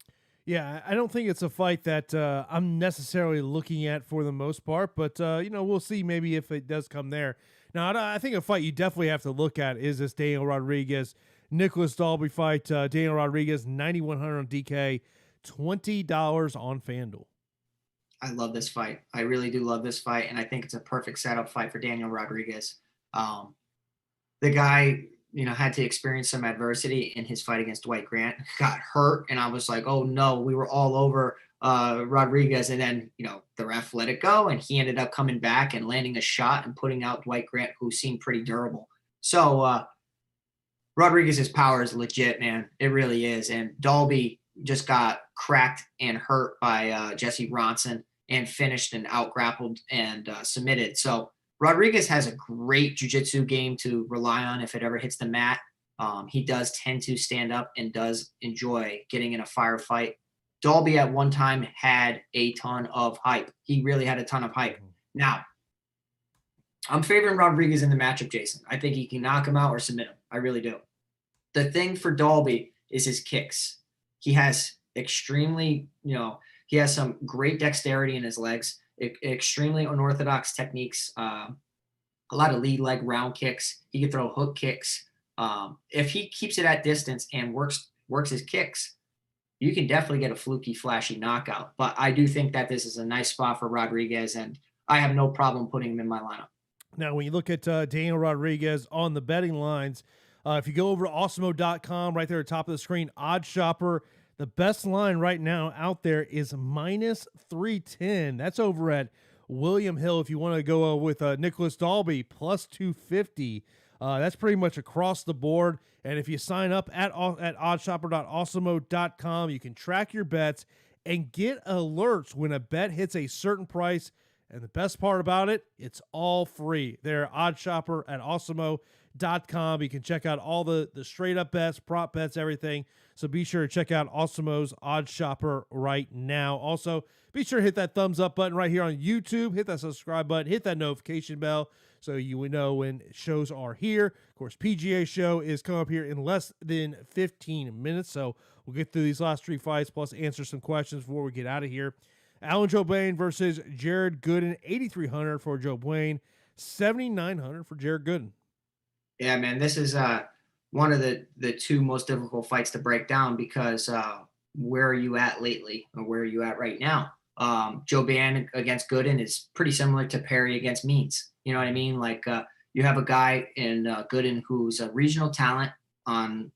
Yeah, I don't think it's a fight that I'm necessarily looking at for the most part, but we'll see maybe if it does come there. Now, I think a fight you definitely have to look at is this Daniel Rodriguez Nicholas Dalby fight. Daniel Rodriguez 9,100 on DK, $20 on FanDuel. I love this fight. I really do love this fight, and I think it's a perfect setup fight for Daniel Rodriguez. The guy, had to experience some adversity in his fight against Dwight Grant, got hurt, and I was like, oh no, we were all over Rodriguez, and then, the ref let it go, and he ended up coming back and landing a shot and putting out Dwight Grant, who seemed pretty durable. So Rodriguez's power is legit, man. It really is. And Dalby just got cracked and hurt by Jesse Ronson and finished and out-grappled and submitted. So Rodriguez has a great jiu-jitsu game to rely on if it ever hits the mat. He does tend to stand up and does enjoy getting in a firefight. Dalby at one time had a ton of hype. He really had a ton of hype. Now, I'm favoring Rodriguez in the matchup, Jason. I think he can knock him out or submit him. I really do. The thing for Dalby is his kicks. He has extremely, he has some great dexterity in his legs, extremely unorthodox techniques, a lot of lead leg round kicks. He can throw hook kicks. If he keeps it at distance and works his kicks, you can definitely get a fluky, flashy knockout. But I do think that this is a nice spot for Rodriguez, and I have no problem putting him in my lineup. Now, when you look at Daniel Rodriguez on the betting lines, if you go over to Awesemo.com, right there at the top of the screen, Odd Shopper, the best line right now out there is minus 310. That's over at William Hill. If you want to go with Nicholas Dalby, plus 250. That's pretty much across the board. And if you sign up at oddshopper.awesemo.com, you can track your bets and get alerts when a bet hits a certain price. And the best part about it, it's all free. They're Odd Shopper at Awesemo.com. You can check out all the straight up bets, prop bets, everything. So be sure to check out Awesemo's Odd Shopper right now. Also, be sure to hit that thumbs up button right here on YouTube. Hit that subscribe button. Hit that notification bell so you will know when shows are here. Of course, PGA show is coming up here in less than 15 minutes. So we'll get through these last 3 fights, plus answer some questions before we get out of here. Alan Jouban versus Jared Gooden, 8,300 for Jouban, 7,900 for Jared Gooden. Yeah, man, this is one of the 2 most difficult fights to break down because where are you at lately, or where are you at right now? Jouban against Gooden is pretty similar to Perry against Means. You know what I mean? Like you have a guy in Gooden who's a regional talent on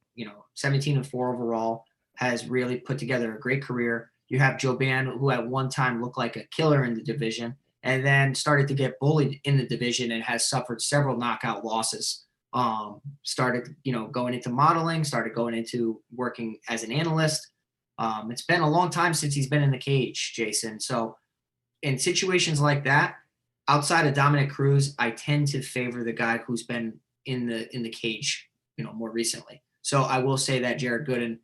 17-4 overall, has really put together a great career. You have Jouban, who at one time looked like a killer in the division, and then started to get bullied in the division and has suffered several knockout losses. Started, going into modeling, started going into working as an analyst. It's been a long time since he's been in the cage, Jason. So in situations like that, outside of Dominic Cruz, I tend to favor the guy who's been in the cage, more recently. So I will say that Jared Gooden,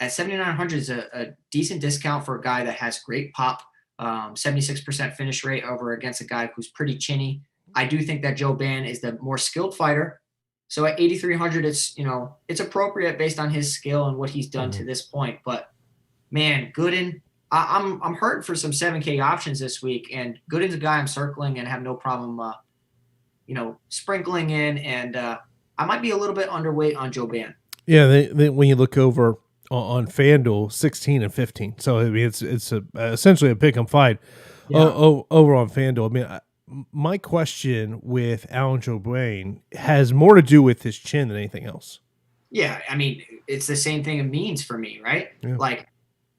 at 7,900 is a decent discount for a guy that has great pop, 76% finish rate over against a guy who's pretty chinny. I do think that Jouban is the more skilled fighter. So at 8,300, it's appropriate based on his skill and what he's done to this point. But man, Gooden, I'm hurting for some 7K options this week, and Gooden's a guy I'm circling and have no problem, sprinkling in. And I might be a little bit underweight on Jouban. Yeah, they, when you look over on FanDuel, 16 and 15. So I mean, it's essentially a pick 'em fight over on FanDuel. I mean, my question with Alan Jouban has more to do with his chin than anything else. Yeah, I mean, it's the same thing it means for me, right? Yeah. Like,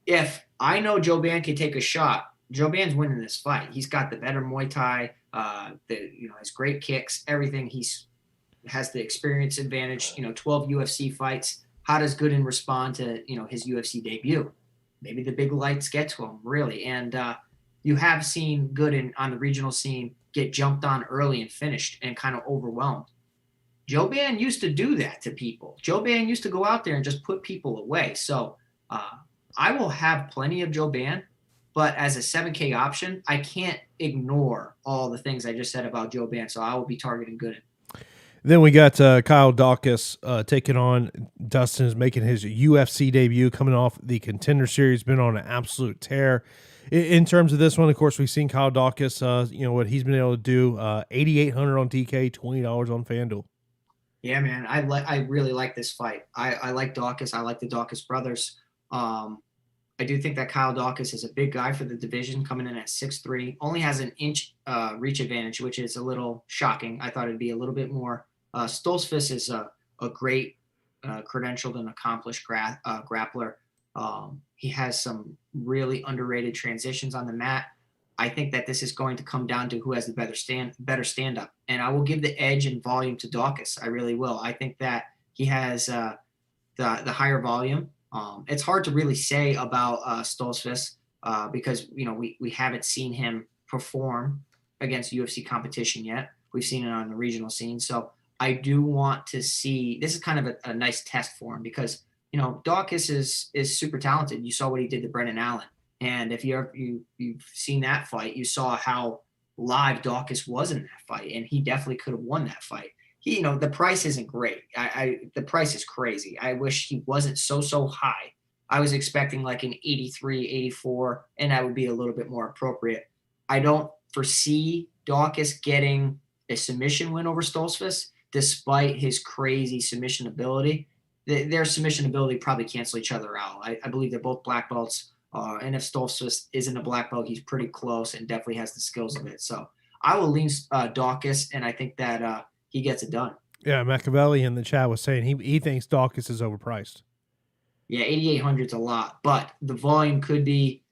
if I know Jouban can take a shot, Jouban's winning this fight. He's got the better Muay Thai, his great kicks, everything. Has the experience advantage. 12 UFC fights. How does Gooden respond to his UFC debut? Maybe the big lights get to him, really. And you have seen Gooden on the regional scene get jumped on early and finished and kind of overwhelmed. Jouban used to do that to people. Jouban used to go out there and just put people away. So I will have plenty of Jouban, but as a 7K option, I can't ignore all the things I just said about Jouban. So I will be targeting Gooden. Then we got Kyle Dawkis taking on Dustin, is making his UFC debut, coming off the Contender Series, been on an absolute tear. In terms of this one, of course, we've seen Kyle Dawkis, what he's been able to do, 8,800 on DK, $20 on FanDuel. Yeah, man, I really like this fight. I like Dawkis. I like the Dawkis brothers. I do think that Kyle Dawkis is a big guy for the division, coming in at 6'3", only has an inch reach advantage, which is a little shocking. I thought it'd be a little bit more. Stoltzfus is a great credentialed and accomplished grappler. He has some really underrated transitions on the mat. I think that this is going to come down to who has the better stand-up. And I will give the edge in volume to Dawkis. I really will. I think that he has the higher volume. It's hard to really say about Stoltzfus because, we haven't seen him perform against UFC competition yet. We've seen it on the regional scene. So I do want to see – this is kind of a nice test for him because, Dawkis is super talented. You saw what he did to Brendan Allen. And if you've seen that fight, you saw how live Dawkis was in that fight, and he definitely could have won that fight. The price isn't great. The price is crazy. I wish he wasn't so high. I was expecting like an 83, 84, and that would be a little bit more appropriate. I don't foresee Dawkis getting a submission win over Stoltzfus, despite his crazy submission ability. Their submission ability probably cancel each other out. I believe they're both black belts. And if Stoltzfus isn't a black belt, he's pretty close and definitely has the skills of it. So I will lean Dawkis, and I think that he gets it done. Yeah, Machiavelli in the chat was saying he thinks Dawkis is overpriced. Yeah, 8,800 is a lot, but the volume could be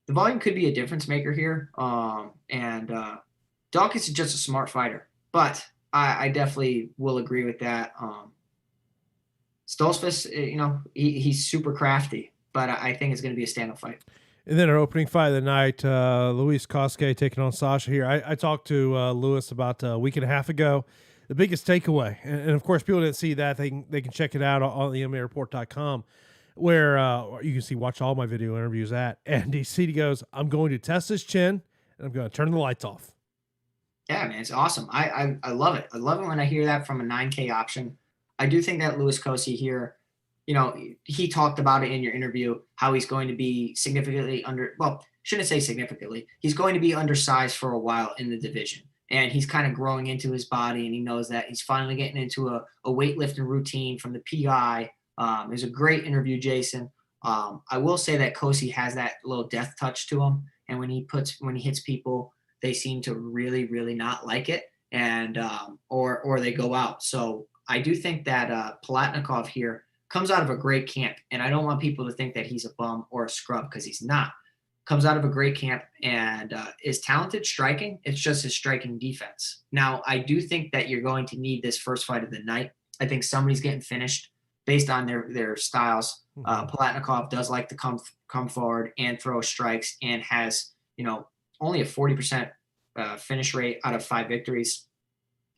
a difference maker here. And Dawkis is just a smart fighter, but I definitely will agree with that. Stoltzfus, he's super crafty. but I think it's going to be a stand-up fight. And then our opening fight of the night, Luis Koske taking on Sasha here. I talked to Luis about a week and a half ago. The biggest takeaway, and of course, people didn't see that. They can check it out on the MMAReport.com, where you can watch all my video interviews at. And he goes, I'm going to test his chin, and I'm going to turn the lights off. Yeah, man, it's awesome. I love it. I love it when I hear that from a 9K option. I do think that Luis Kosi here, he talked about it in your interview, how he's going to be significantly shouldn't say significantly. He's going to be undersized for a while in the division. And he's kind of growing into his body, and he knows that he's finally getting into a weightlifting routine from the PI. It was a great interview, Jason. I will say that Kosi has that little death touch to him. And when he hits people, they seem to really, really not like it, and or they go out. So I do think that Palatnikov here comes out of a great camp, and I don't want people to think that he's a bum or a scrub, because he's not. Comes out of a great camp and is talented striking. It's just his striking defense. Now, I do think that you're going to need this first fight of the night. I think somebody's getting finished based on their styles. Palatnikov does like to come forward and throw strikes, and has only a 40% finish rate out of 5 victories.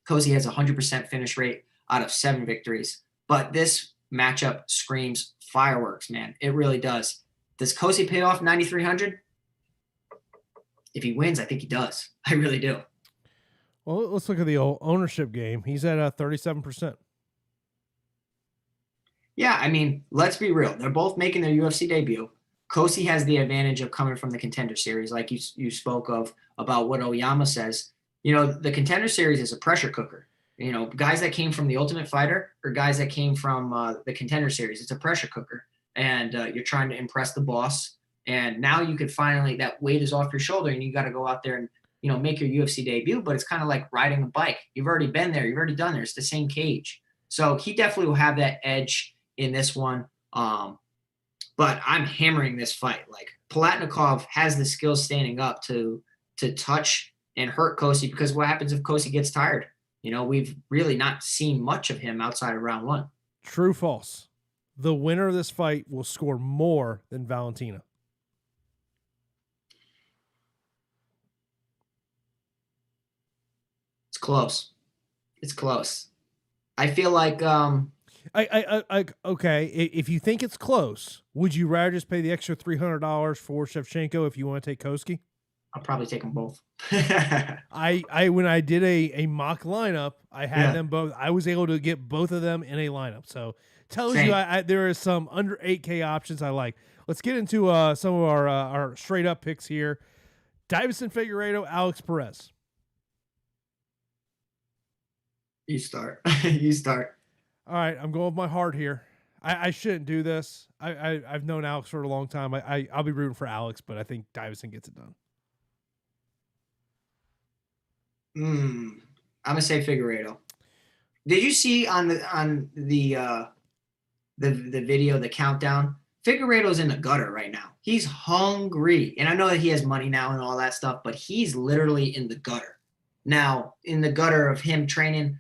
Kosi has a 100% finish rate out of 7 victories. But this matchup screams fireworks, man. It really does. Does Kosi pay off 9,300? If he wins, I think he does. I really do. Well, let's look at the ownership game. He's at 37%. Yeah, I mean, let's be real. They're both making their UFC debut. Kosi has the advantage of coming from the Contender Series, like you spoke of, about what Oyama says. The Contender Series is a pressure cooker. Guys that came from the Ultimate Fighter or guys that came from the Contender Series, it's a pressure cooker. And you're trying to impress the boss. And now you could finally, that weight is off your shoulder, and you got to go out there and, make your UFC debut. But it's kind of like riding a bike. You've already been there. You've already done there. It's the same cage. So he definitely will have that edge in this one. But I'm hammering this fight. Like, Palatnikov has the skills standing up to touch and hurt Kosi, because what happens if Kosi gets tired? We've really not seen much of him outside of round 1. True, false. The winner of this fight will score more than Valentino. It's close. It's close. I feel like okay. If you think it's close, would you rather just pay the extra $300 for Chavchenko if you want to take Koski? I'll probably take them both. When I did a mock lineup, I had them both. I was able to get both of them in a lineup. So tells you there is some under 8K options I like. Let's get into some of our straight up picks here. Davison Figueiredo, Alex Perez. You start. You start. All right, I'm going with my heart here. I shouldn't do this. I've known Alex for a long time. I'll be rooting for Alex, but I think Davison gets it done. I'm gonna say Figueiredo. Did you see on the video, the countdown? Figueiredo's in the gutter right now. He's hungry, and I know that he has money now and all that stuff, but he's literally in the gutter now. In the gutter of him training,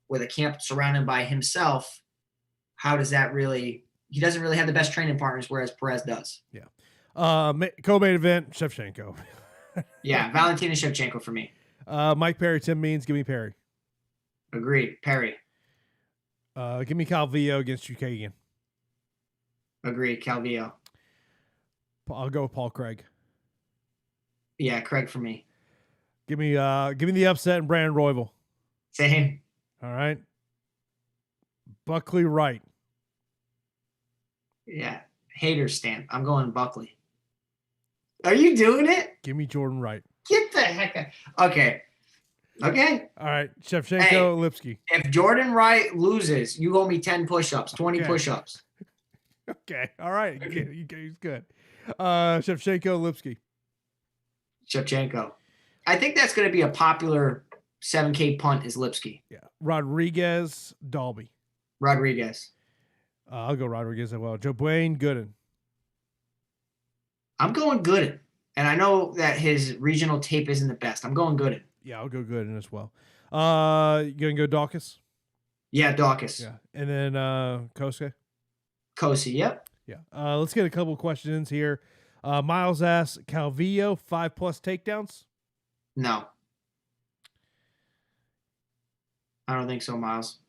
with a camp surrounded by himself. How does that really? He doesn't really have the best training partners, whereas Perez does. Yeah. Co-main event, Chefchenko. Yeah, Valentino Chefchenko for me. Mike Perry, Tim Means, give me Perry. Agreed. Perry. Give me Calvio against Chukayian. Agreed. Calvio. I'll go with Paul Craig. Yeah, Craig for me. Give me the upset and Brandon Roy Val. Same. All right. Buckley Wright. Yeah. Hater stamp. I'm going Buckley. Are you doing it? Give me Jordan Wright. Get the heck out. Okay. All right. Chavchenko, Lepski. If Jordan Wright loses, you owe me 10 push-ups, 20 push-ups. Okay. All right. He's good. Chavchenko, Lepski. Chavchenko. I think that's going to be a popular 7K punt is Lepski. Yeah. Rodriguez, Dalby. Rodriguez. I'll go Rodriguez as well. Joe Blayne, Gooden. I'm going Gooden. And I know that his regional tape isn't the best. I'm going Gooden. Yeah, I'll go Gooden as well. You going to go Dawkis? Yeah, Dawkis. Yeah. And then Kosuke? Kosi, yep. Yeah. Let's get a couple of questions here. Miles asks, Calvio 5+ takedowns? No. I don't think so, Miles.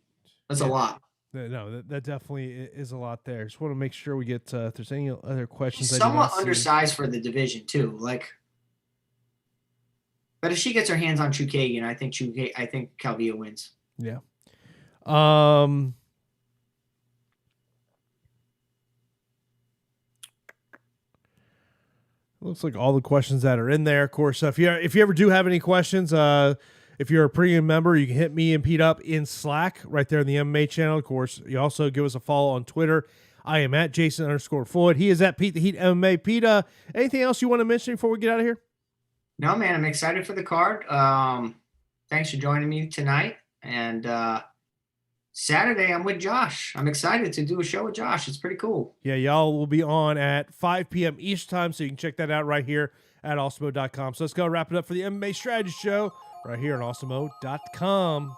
That's a Yeah. lot. No, that definitely is a lot there. Just want to make sure we get if there's any other questions. She's somewhat undersized for the division too. But if she gets her hands on Chukayian, I think Calvio wins. Yeah. Looks like all the questions that are in there. Of course, if you ever do have any questions, if you're a premium member, you can hit me and Pete up in Slack right there in the MMA channel. Of course, you also give us a follow on Twitter. I am at Jason_Floyd. He is at Pete the Heat MMA. Pete, anything else you want to mention before we get out of here? No, man, I'm excited for the card. Thanks for joining me tonight. And Saturday, I'm with Josh. I'm excited to do a show with Josh. It's pretty cool. Yeah, y'all will be on at 5 p.m. Eastern time, so you can check that out right here at Awesemo.com. So let's go wrap it up for the MMA Strategy Show right here on Awesemo.com.